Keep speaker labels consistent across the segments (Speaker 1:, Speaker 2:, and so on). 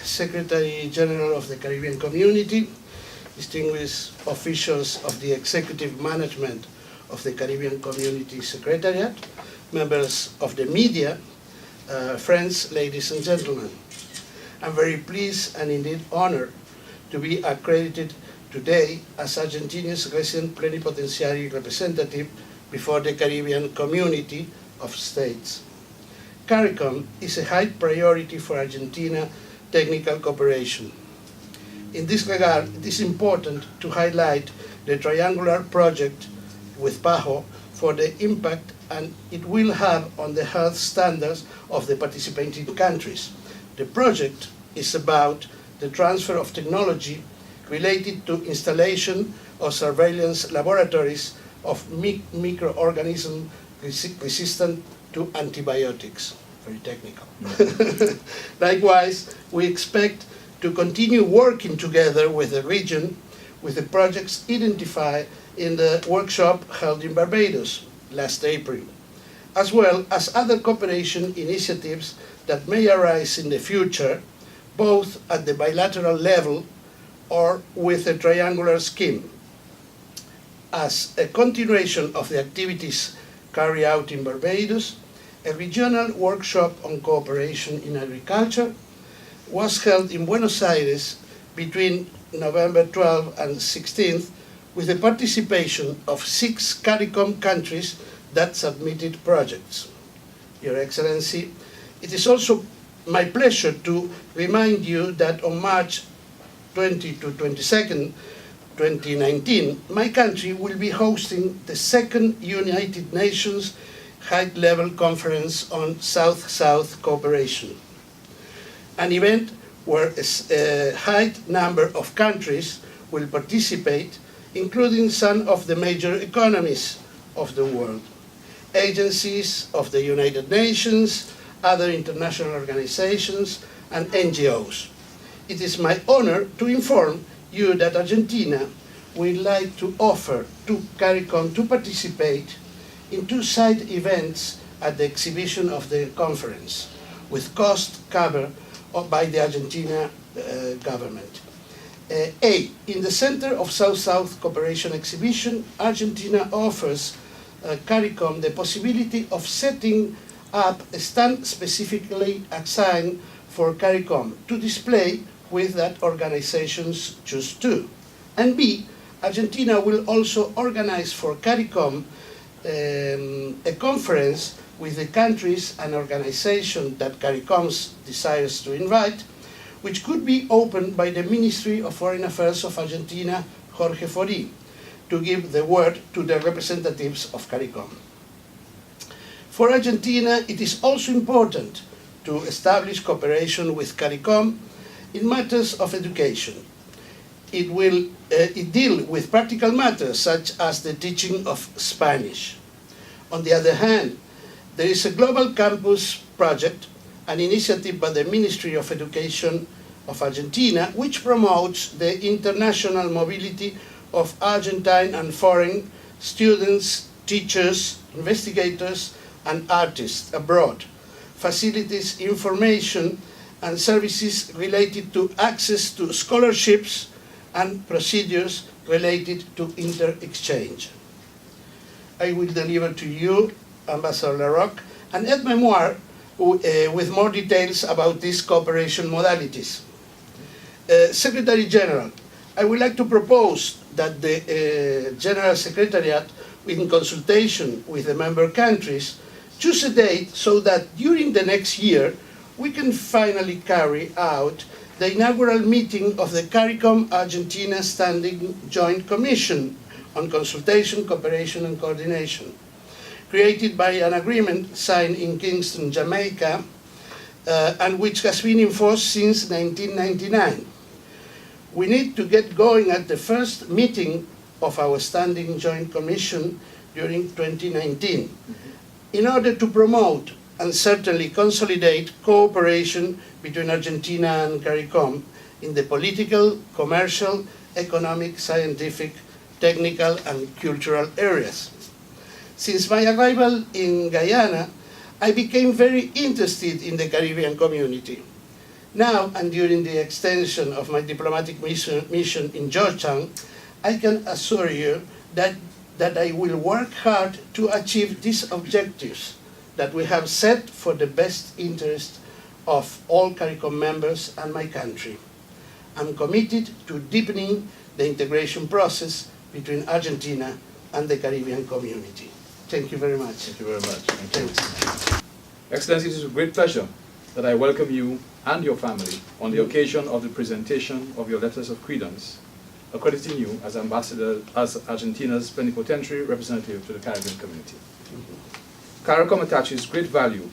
Speaker 1: Secretary General of the Caribbean Community, distinguished officials of the executive management of the Caribbean Community Secretariat, members of the media, friends, ladies and gentlemen. I'm very pleased and indeed honored to be accredited today as Argentina's resident plenipotentiary representative before the Caribbean Community of States. CARICOM is a high priority for Argentina technical cooperation. In this regard, it is important to highlight the triangular project with PAHO for the impact and it will have on the health standards of the participating countries. The project is about the transfer of technology related to installation of surveillance laboratories of microorganisms resistant to antibiotics. Very technical. Likewise, we expect to continue working together with the region with the projects identified in the workshop held in Barbados last April, as well as other cooperation initiatives that may arise in the future, both at the bilateral level or with a triangular scheme. As a continuation of the activities carried out in Barbados, a regional workshop on cooperation in agriculture was held in Buenos Aires between November 12 and 16th with the participation of 6 CARICOM countries that submitted projects. Your Excellency, it is also my pleasure to remind you that on March 20 to 22nd, 2019, my country will be hosting the second United Nations High-Level Conference on South-South Cooperation, an event where a high number of countries will participate, including some of the major economies of the world, agencies of the United Nations, other international organizations, and NGOs. It is my honor to inform you that Argentina would like to offer to CARICOM to participate in 2 side events at the exhibition of the conference, with cost covered by the Argentina government. In the Center of South-South Cooperation exhibition, Argentina offers CARICOM the possibility of setting up a stand specifically assigned for CARICOM to display with that organizations choose to. And B, Argentina will also organize for CARICOM a conference with the countries and organizations that CARICOM desires to invite, which could be opened by the Ministry of Foreign Affairs of Argentina, Jorge Fori, to give the word to the representatives of CARICOM. For Argentina, it is also important to establish cooperation with CARICOM in matters of education. It deals with practical matters such as the teaching of Spanish. On the other hand, there is a global campus project, an initiative by the Ministry of Education of Argentina, which promotes the international mobility of Argentine and foreign students, teachers, investigators, and artists abroad, facilitates information and services related to access to scholarships and procedures related to inter-exchange. I will deliver to you, Ambassador LaRocque, an aide-memoire with more details about these cooperation modalities. Secretary General, I would like to propose that the General Secretariat, in consultation with the member countries, choose a date so that during the next year we can finally carry out the inaugural meeting of the CARICOM Argentina Standing Joint Commission on Consultation, Cooperation and Coordination, created by an agreement signed in Kingston, Jamaica, and which has been in force since 1999. We need to get going at the first meeting of our Standing Joint Commission during 2019 in order to promote and certainly consolidate cooperation between Argentina and CARICOM in the political, commercial, economic, scientific, technical and cultural areas. Since my arrival in Guyana, I became very interested in the Caribbean community. Now, and during the extension of my diplomatic mission in Georgetown, I can assure you that I will work hard to achieve these objectives that we have set for the best interest of all CARICOM members and my country. I'm committed to deepening the integration process between Argentina and the Caribbean community. Thank you very much.
Speaker 2: Thank you very much.
Speaker 1: Thanks.
Speaker 2: Excellency, it is a great pleasure that I welcome you and your family on the occasion of the presentation of your letters of credence, accrediting you as ambassador, as Argentina's plenipotentiary representative to the Caribbean community. CARICOM attaches great value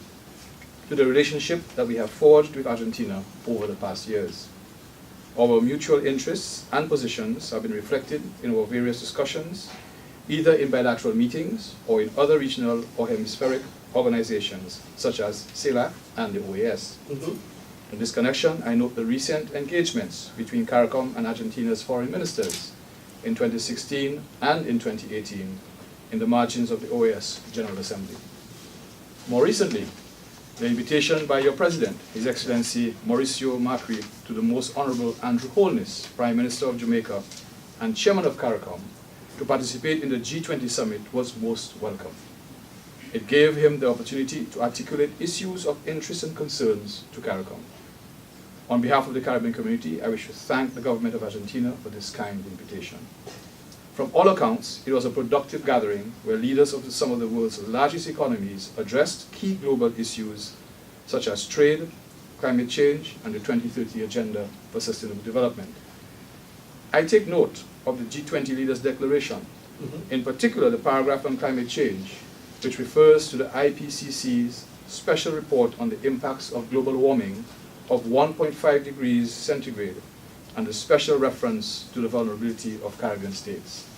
Speaker 2: to the relationship that we have forged with Argentina over the past years. Our mutual interests and positions have been reflected in our various discussions, either in bilateral meetings or in other regional or hemispheric organizations such as CELAC and the OAS. In this connection, I note the recent engagements between CARICOM and Argentina's foreign ministers in 2016 and in 2018 in the margins of the OAS General Assembly. More recently, the invitation by your President, His Excellency Mauricio Macri, to the Most Honorable Andrew Holness, Prime Minister of Jamaica and Chairman of CARICOM, to participate in the G20 summit was most welcome. It gave him the opportunity to articulate issues of interest and concerns to CARICOM. On behalf of the Caribbean community, I wish to thank the government of Argentina for this kind invitation. From all accounts, it was a productive gathering where leaders of some of the world's largest economies addressed key global issues such as trade, climate change, and the 2030 Agenda for Sustainable Development. I take note of the G20 Leaders' Declaration, in particular the paragraph on climate change, which refers to the IPCC's special report on the impacts of global warming of 1.5 degrees centigrade and the special reference to the vulnerability of Caribbean states.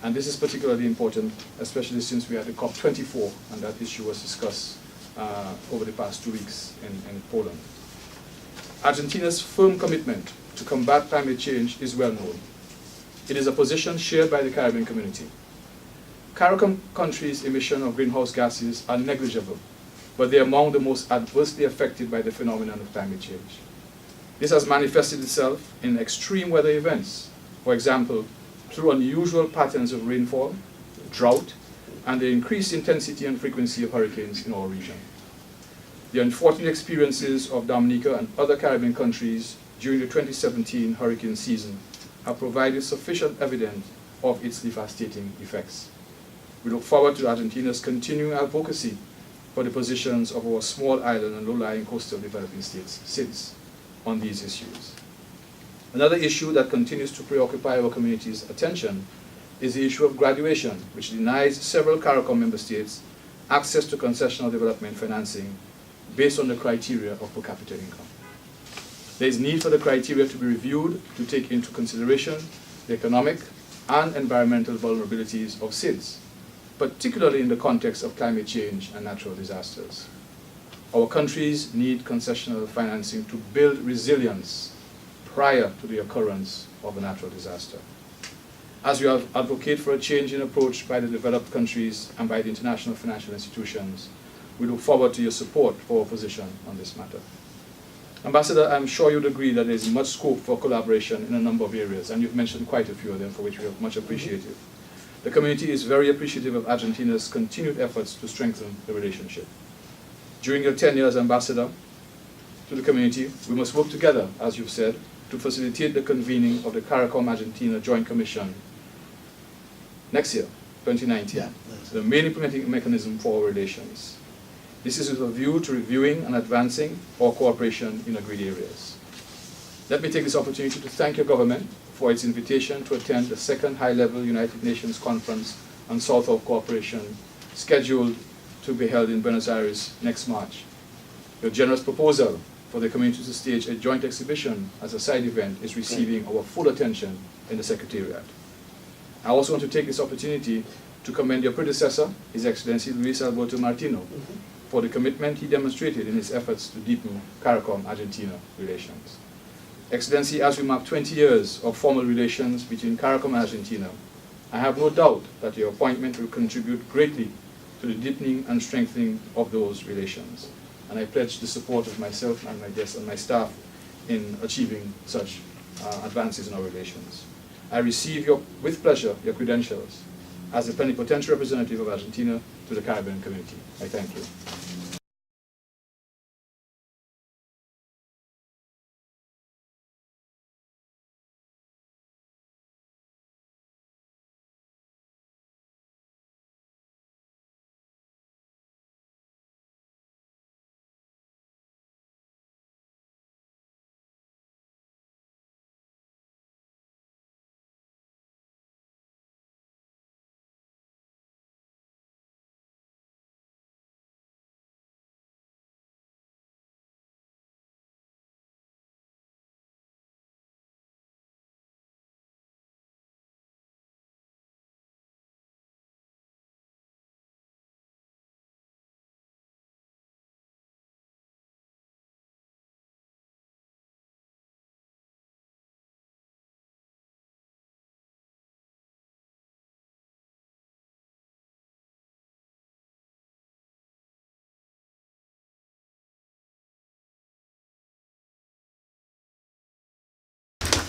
Speaker 2: And this is particularly important, especially since we had the COP24 and that issue was discussed over the past 2 weeks in Poland. Argentina's firm commitment to combat climate change is well known. It is a position shared by the Caribbean community. CARICOM countries' emission of greenhouse gases are negligible, but they are among the most adversely affected by the phenomenon of climate change. This has manifested itself in extreme weather events, for example, through unusual patterns of rainfall, drought, and the increased intensity and frequency of hurricanes in our region. The unfortunate experiences of Dominica and other Caribbean countries during the 2017 hurricane season have provided sufficient evidence of its devastating effects. We look forward to Argentina's continuing advocacy for the positions of our small island and low-lying coastal developing states since on these issues. Another issue that continues to preoccupy our community's attention is the issue of graduation, which denies several CARICOM member states access to concessional development financing based on the criteria of per capita income. There is need for the criteria to be reviewed to take into consideration the economic and environmental vulnerabilities of SIDS, particularly in the context of climate change and natural disasters. Our countries need concessional financing to build resilience prior to the occurrence of a natural disaster. As we advocate for a change in approach by the developed countries and by the international financial institutions, we look forward to your support for our position on this matter. Ambassador, I'm sure you'd agree that there is much scope for collaboration in a number of areas, and you've mentioned quite a few of them for which we are much appreciative. The community is very appreciative of Argentina's continued efforts to strengthen the relationship. During your tenure as ambassador to the community, we must work together, as you've said, to facilitate the convening of the CARICOM Argentina Joint Commission next year, 2019, the main implementing mechanism for our relations. This is with a view to reviewing and advancing our cooperation in agreed areas. Let me take this opportunity to thank your government for its invitation to attend the second high-level United Nations Conference on South-South Cooperation, scheduled to be held in Buenos Aires next March. Your generous proposal for the community to stage a joint exhibition as a side event is receiving our full attention in the Secretariat. I also want to take this opportunity to commend your predecessor, His Excellency Luis Alberto Martino, for the commitment he demonstrated in his efforts to deepen CARICOM-Argentina relations. Excellency, as we mark 20 years of formal relations between CARICOM and Argentina, I have no doubt that your appointment will contribute greatly to the deepening and strengthening of those relations. and I pledge the support of myself and my guests and my staff in achieving such advances in our relations. I receive with pleasure your credentials as the plenipotentiary representative of Argentina to the Caribbean community. I thank you.